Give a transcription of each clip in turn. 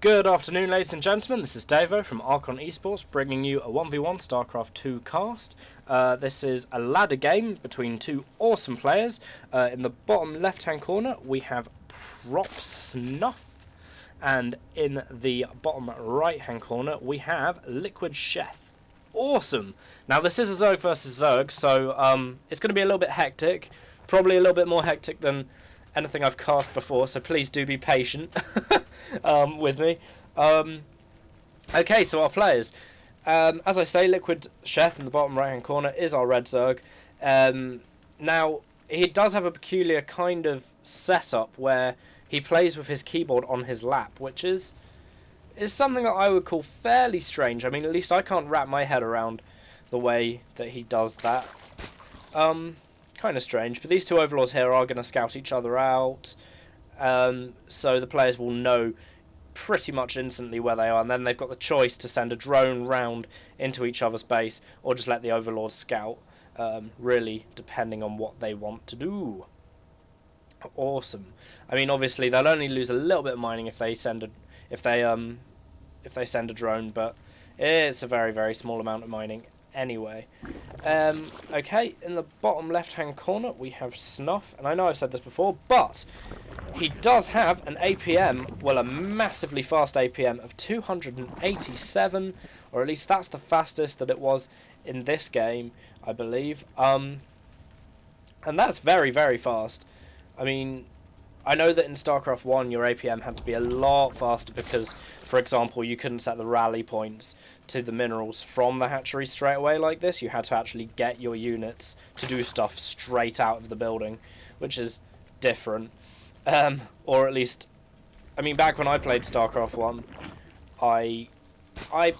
Good afternoon, ladies and gentlemen. This is Davo from Archon Esports, bringing you a 1v1 StarCraft 2 cast. This is a ladder game between two awesome players. In the bottom left-hand corner, we have prOpSnuffe, and in the bottom right-hand corner, we have LiquidSheth. Awesome! Now, this is a Zerg versus Zerg, so it's going to be a little bit hectic. Probably a little bit more hectic than anything I've cast before, so please do be patient with me. Okay, so our players. As I say, LiquidSheth in the bottom right hand corner is our red Zerg. Now, he does have a peculiar kind of setup where he plays with his keyboard on his lap, which is something that I would call fairly strange. I mean, at least I can't wrap my head around the way that he does that. Kind of strange, but these two overlords here are going to scout each other out, so the players will know pretty much instantly where they are, and then they've got the choice to send a drone round into each other's base or just let the overlords scout, really depending on what they want to do. Awesome. I mean, obviously they'll only lose a little bit of mining if they send a drone, but it's a very, very small amount of mining anyway. Okay, in the bottom left hand corner we have Snuff, and I know I've said this before, but he does have an APM, well, a massively fast APM of 287, or at least that's the fastest that it was in this game, I believe. And that's very, very fast. I mean, I know that in StarCraft 1 your APM had to be a lot faster because, for example, you couldn't set the rally points to the minerals from the hatchery straight away like this. You had to actually get your units to do stuff straight out of the building, which is different. Or at least, I mean, back when I played StarCraft 1, I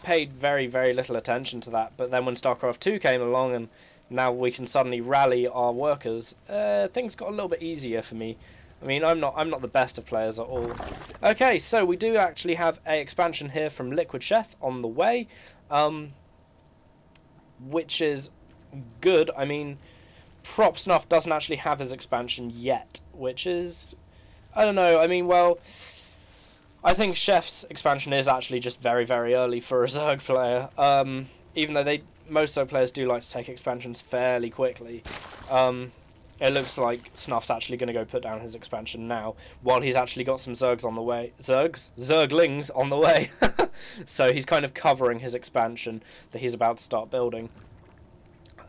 paid very, very little attention to that. But then when StarCraft 2 came along and now we can suddenly rally our workers, things got a little bit easier for me. I mean, I'm not the best of players at all. Okay, so we do actually have a expansion here from LiquidSheth on the way, which is good. I mean, prOpSnuffe doesn't actually have his expansion yet, which is, I don't know. I mean, well, I think Chef's expansion is actually just very, very early for a Zerg player. Even though most Zerg players do like to take expansions fairly quickly. It looks like Snuff's actually going to go put down his expansion now, while he's actually got some Zergs on the way. Zerglings on the way. So he's kind of covering his expansion that he's about to start building.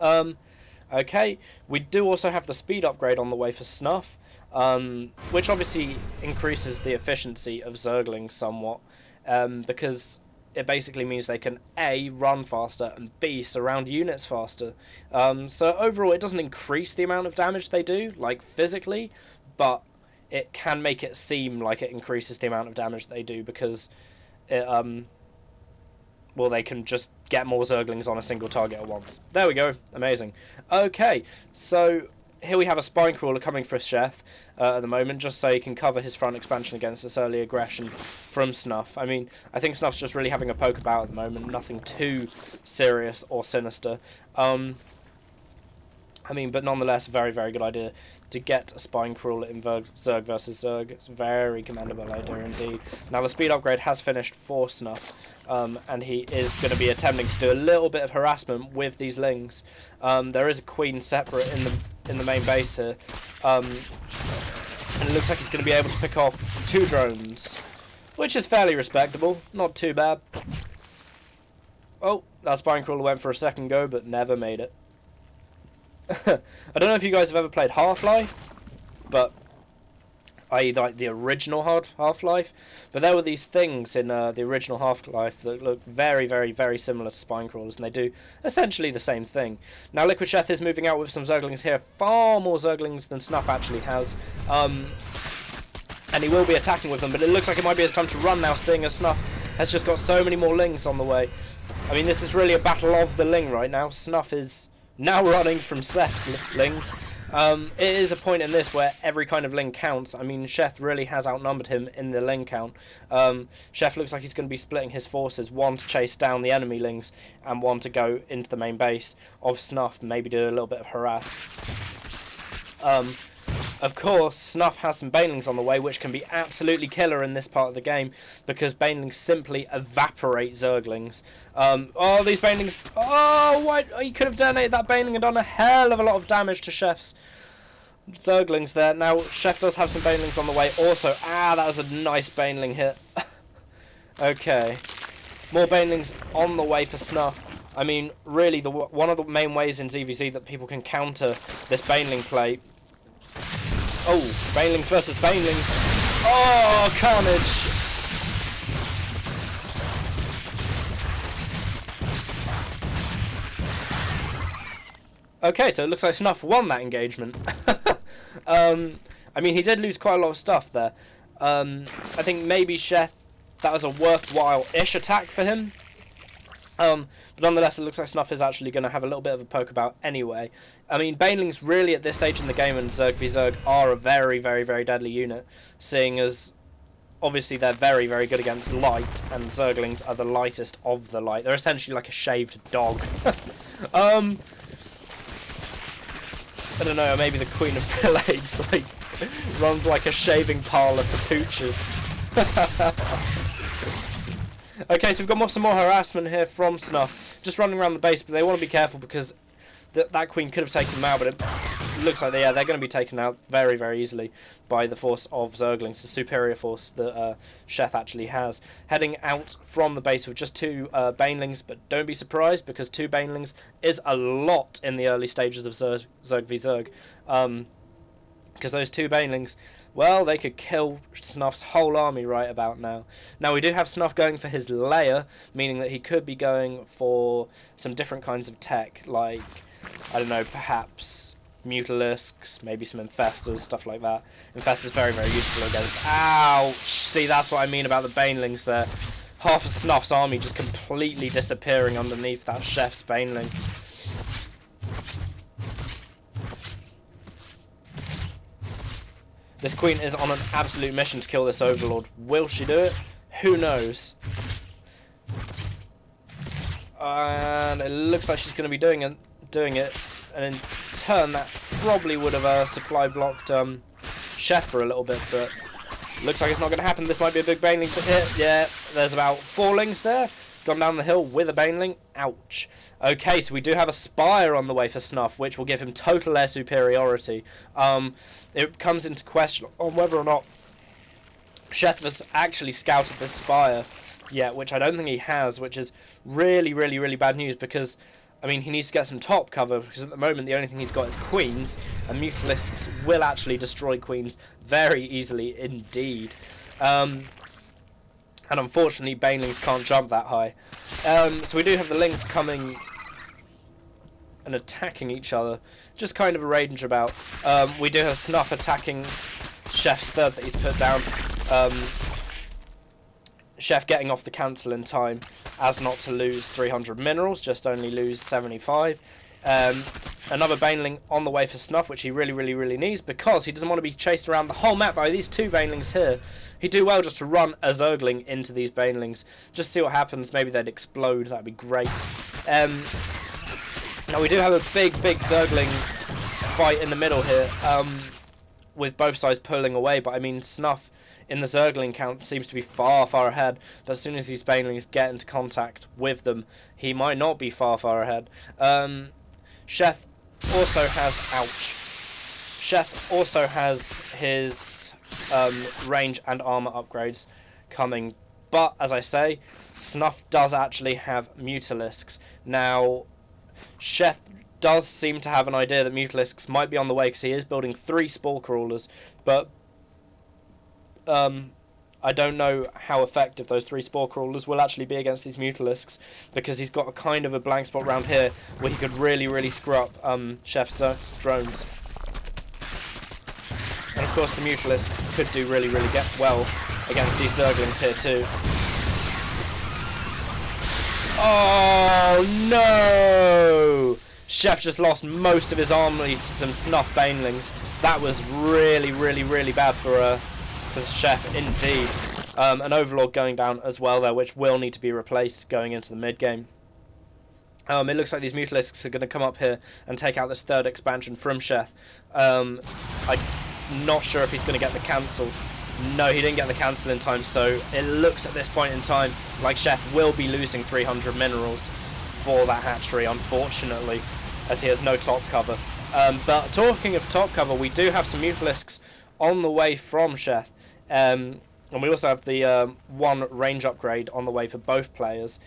Okay, we do also have the speed upgrade on the way for Snuff, which obviously increases the efficiency of Zerglings somewhat, because it basically means they can A, run faster, and B, surround units faster. So overall, it doesn't increase the amount of damage they do, like physically, but it can make it seem like it increases the amount of damage they do because it, well, they can just get more Zerglings on a single target at once. There we go. Amazing. Okay, so here we have a Spine Crawler coming for Sheth at the moment, just so he can cover his front expansion against this early aggression from Snuff. I mean, I think Snuff's just really having a poke about at the moment, nothing too serious or sinister. I mean, but nonetheless, a very, very good idea to get a Spine Crawler in Zerg versus Zerg. It's a very commendable idea indeed. Now, the speed upgrade has finished for Snuff, and he is going to be attempting to do a little bit of harassment with these lings. There is a queen separate in the main base here, and it looks like he's going to be able to pick off 2 drones, which is fairly respectable, not too bad. Oh, that Spine Crawler went for a second go, but never made it. I don't know if you guys have ever played Half-Life, but i.e. like the original Half-Life, but there were these things in the original Half-Life that look very, very, very similar to Spine Crawlers, and they do essentially the same thing. Now, LiquidSheth is moving out with some Zerglings here, far more Zerglings than Snuff actually has, and he will be attacking with them, but it looks like it might be his time to run now, seeing as Snuff has just got so many more Lings on the way. I mean, this is really a battle of the Ling right now. Snuff is now running from Seth's Lings. It is a point in this where every kind of Ling counts. I mean, Sheth really has outnumbered him in the Ling count. Sheth looks like he's going to be splitting his forces, one to chase down the enemy Lings, and one to go into the main base of Snuff, maybe do a little bit of harass. Of course, Snuff has some Banelings on the way, which can be absolutely killer in this part of the game, because Banelings simply evaporate Zerglings. Oh, these Banelings... Oh, what? He could have detonated that Baneling and done a hell of a lot of damage to Chef's Zerglings there. Now, Chef does have some Banelings on the way also. Ah, that was a nice Baneling hit. Okay. More Banelings on the way for Snuff. I mean, really, one of the main ways in ZVZ that people can counter this Baneling play... Oh, Banelings versus Banelings. Oh, carnage. Okay, so it looks like Snuff won that engagement. I mean, he did lose quite a lot of stuff there. I think maybe Sheth, that was a worthwhile-ish attack for him. But nonetheless, it looks like Snuff is actually going to have a little bit of a poke about anyway. I mean, Banelings really at this stage in the game and Zerg v Zerg are a very, very, very deadly unit, seeing as obviously they're very, very good against light, and Zerglings are the lightest of the light. They're essentially like a shaved dog. I don't know, maybe the Queen of Pillades like runs like a shaving parlour for pooches. Okay, so we've got some more harassment here from Snuff. Just running around the base, but they want to be careful because that Queen could have taken them out, but it looks like they're going to be taken out very, very easily by the force of Zerglings, the superior force that Sheth actually has. Heading out from the base with just 2 Banelings, but don't be surprised because 2 Banelings is a lot in the early stages of Zerg v Zerg. Because those 2 Banelings... Well, they could kill Snuff's whole army right about now. Now, we do have Snuff going for his layer, meaning that he could be going for some different kinds of tech, like, I don't know, perhaps Mutalisks, maybe some Infestors, stuff like that. Infestors very, very useful against... Ouch! See, that's what I mean about the Banelings there. Half of Snuff's army just completely disappearing underneath that Chef's Baneling. This Queen is on an absolute mission to kill this Overlord. Will she do it? Who knows? And it looks like she's going to be doing it. And in turn, that probably would have supply blocked Chef for a little bit, but looks like it's not going to happen. This might be a big Baneling to hit. Yeah, there's about 4 Lings there. Gone down the hill with a Baneling. Ouch. Okay, so we do have a Spire on the way for Snuff, which will give him total air superiority. It comes into question on whether or not Sheth has actually scouted this Spire yet, which I don't think he has, which is really, really, really bad news because, I mean, he needs to get some top cover because at the moment the only thing he's got is Queens, and Mutalisks will actually destroy Queens very easily indeed. And unfortunately, Banelings can't jump that high. So we do have the Lings coming and attacking each other. Just kind of a range about. We do have Snuff attacking Chef's third that he's put down. Chef getting off the cancel in time as not to lose 300 minerals, just only lose 75. Another Baneling on the way for Snuff, which he really, really, really needs because he doesn't want to be chased around the whole map by these 2 Banelings here. He'd do well just to run a Zergling into these Banelings. Just see what happens. Maybe they'd explode. That'd be great. Now we do have a big, big Zergling fight in the middle here, with both sides pulling away. But I mean, Snuff in the Zergling count seems to be far, far ahead. But as soon as these Banelings get into contact with them, he might not be far, far ahead. Sheth also has... Ouch. Sheth also has his range and armor upgrades coming. But, as I say, Snuff does actually have Mutalisks. Now, Sheth does seem to have an idea that Mutalisks might be on the way because he is building 3 Spore Crawlers. But I don't know how effective those 3 Spore Crawlers will actually be against these Mutalisks because he's got a kind of a blank spot around here where he could really, really screw up Chef's drones. And of course the Mutalisks could do really, really get well against these Zerglings here too. Oh no! Chef just lost most of his army to some Snuff Banelings. That was really, really, really bad for Chef indeed. An Overlord going down as well there, which will need to be replaced going into the mid-game. It looks like these Mutalisks are going to come up here and take out this 3rd expansion from Chef. Not sure if he's going to get the cancel. No, he didn't get the cancel in time, so it looks at this point in time like Sheth will be losing 300 minerals for that hatchery, unfortunately, as he has no top cover. But talking of top cover, we do have some Mutalisks on the way from Sheth. And we also have the one range upgrade on the way for both players.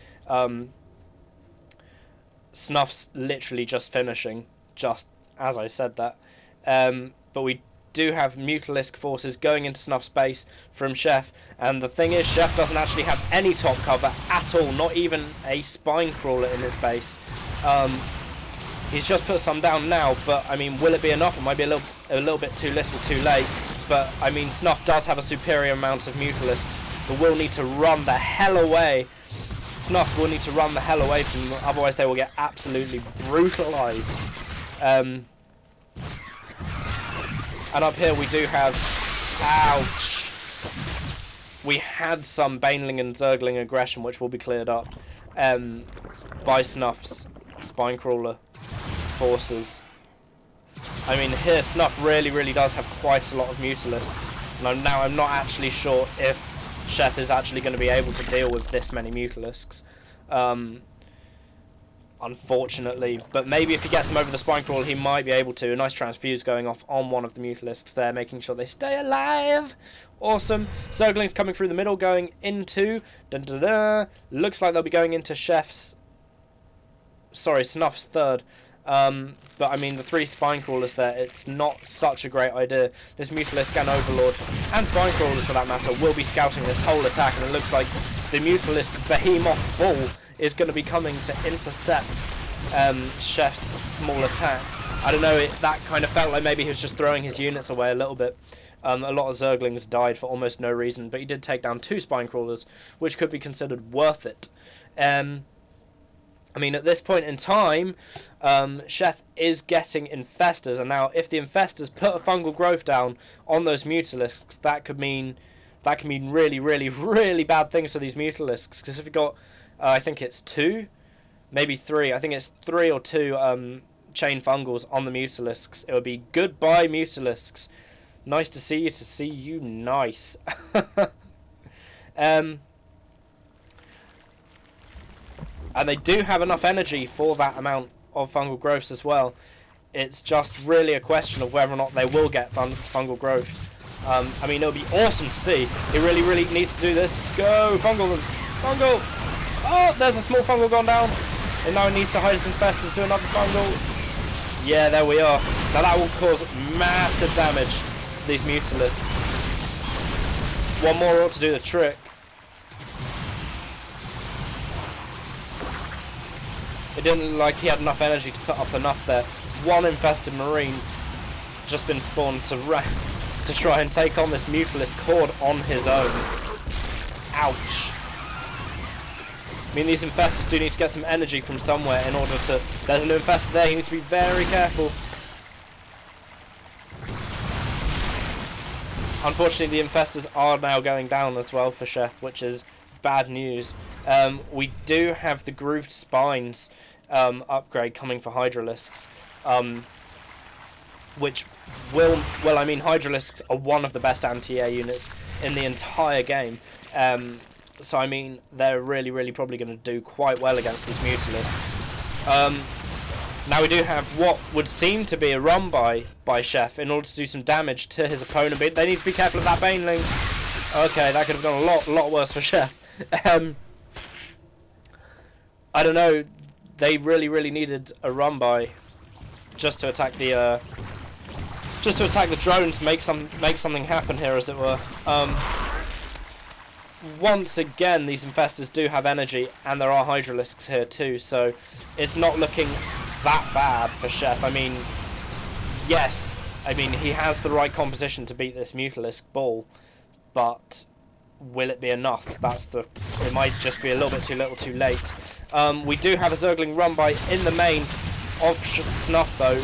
Snuff's literally just finishing, just as I said that. But we do have Mutalisk forces going into Snuff's base from Chef, and the thing is, Chef doesn't actually have any top cover at all, not even a spine crawler in his base. He's just put some down now, but I mean, will it be enough? It might be a little bit too little, too late. But I mean, Snuff does have a superior amount of Mutalisks, but will need to run the hell away. Snuffs will need to run the hell away from them, otherwise they will get absolutely brutalized. And up here we do have... Ouch! We had some Baneling and Zergling aggression, which will be cleared up by Snuff's Spinecrawler forces. I mean, here Snuff really does have quite a lot of Mutalisks. And I'm not actually sure if Sheth is actually going to be able to deal with this many Mutalisks. Unfortunately, but maybe if he gets them over the spine crawl, he might be able to. A nice transfuse going off on one of the Mutalisks there, making sure they stay alive. Awesome. Zerglings coming through the middle, going into... Looks like they'll be going into Snuff's third. But I mean, the three spine crawlers there, it's not such a great idea. This Mutalisk and Overlord, and spine crawlers for that matter, will be scouting this whole attack, and it looks like the Mutalisk Behemoth Bull is going to be coming to intercept Chef's small attack. I don't know, that kind of felt like maybe he was just throwing his units away a little bit. A lot of Zerglings died for almost no reason, but he did take down 2 spine crawlers, which could be considered worth it. I mean, at this point in time, Chef is getting Infestors, and now if the Infestors put a fungal growth down on those Mutalisks, that could mean really bad things for these Mutalisks. Because if you've got, I think it's 2, maybe 3. I think it's 3 or 2 chain fungals on the Mutalisks. It would be goodbye Mutalisks. Nice to see you. Nice. And they do have enough energy for that amount of fungal growths as well. It's just really a question of whether or not they will get fungal growth. I mean, it'll be awesome to see. He really needs to do this. Go, fungal them. Fungal! Oh, there's a small fungal gone down. And now it needs to hide his Infestors, do another fungal. Yeah, there we are. Now that will cause massive damage to these Mutalisks. One more ought to do the trick. It didn't look like he had enough energy to put up enough there. One infested marine just been spawned to try and take on this Mutalisk horde on his own. Ouch. I mean, these infestors do need to get some energy from somewhere in order to... There's a new infestor there, he needs to be very careful. Unfortunately, the infestors are now going down as well for Chef, which is bad news. We do have the Grooved Spines upgrade coming for Hydralisks, which will... Well, I mean, Hydralisks are one of the best anti-air units in the entire game. So, I mean, they're really probably going to do quite well against these Mutalisks. Now we do have what would seem to be a run by Chef in order to do some damage to his opponent, but they need to be careful of that Baneling. Okay, that could have done a lot worse for Chef. I don't know, they really needed a run by just to attack the drones, make something happen here, as it were. Once again, these infestors do have energy, and there are Hydralisks here too, so it's not looking that bad for Chef. I mean, yes, I mean, he has the right composition to beat this Mutalisk bull, but will it be enough? It might just be a little bit too little too late. We do have a Zergling run by in the main of Snuff though.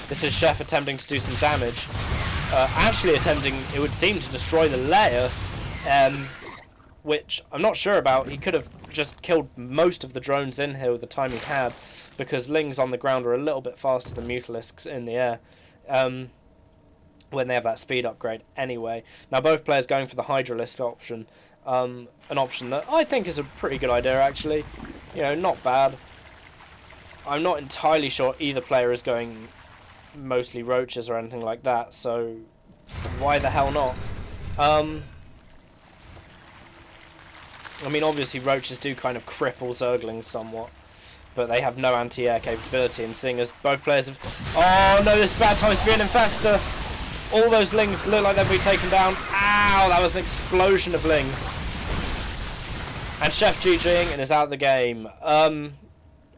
This is Chef attempting to do some damage. Actually attempting, it would seem, to destroy the lair. Which I'm not sure about. He could have just killed most of the drones in here with the time he had, because Lings on the ground are a little bit faster than Mutalisks in the air. when they have that speed upgrade anyway. Now both players going for the Hydralisk option, an option that I think is a pretty good idea actually. You know, not bad. I'm not entirely sure either player is going mostly roaches or anything like that, so why the hell not? I mean, obviously roaches do kind of cripple Zerglings somewhat, but they have no anti-air capability, and seeing as both players have... Oh no, this is bad time to be an Infestor! All those Lings look like they'll be taken down. Ow, that was an explosion of Lings. And Chef GGing and is out of the game.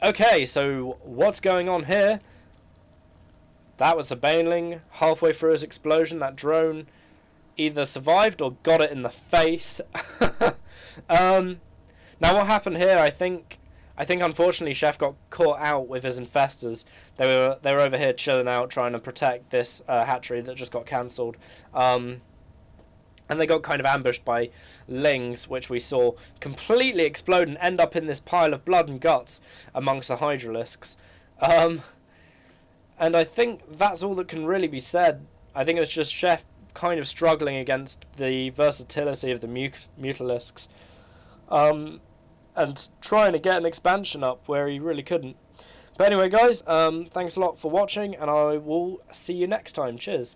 Okay, so what's going on here? That was a Baneling. Halfway through his explosion, that drone either survived or got it in the face. Now what happened here, I think unfortunately Chef got caught out with his Infestors. They were over here chilling out, trying to protect this hatchery that just got cancelled. And they got kind of ambushed by Lings, which we saw completely explode and end up in this pile of blood and guts amongst the Hydralisks. And I think that's all that can really be said. I think it was just Chef kind of struggling against the versatility of the Mutalisks. And trying to get an expansion up where he really couldn't. But anyway, guys, thanks a lot for watching, and I will see you next time. Cheers.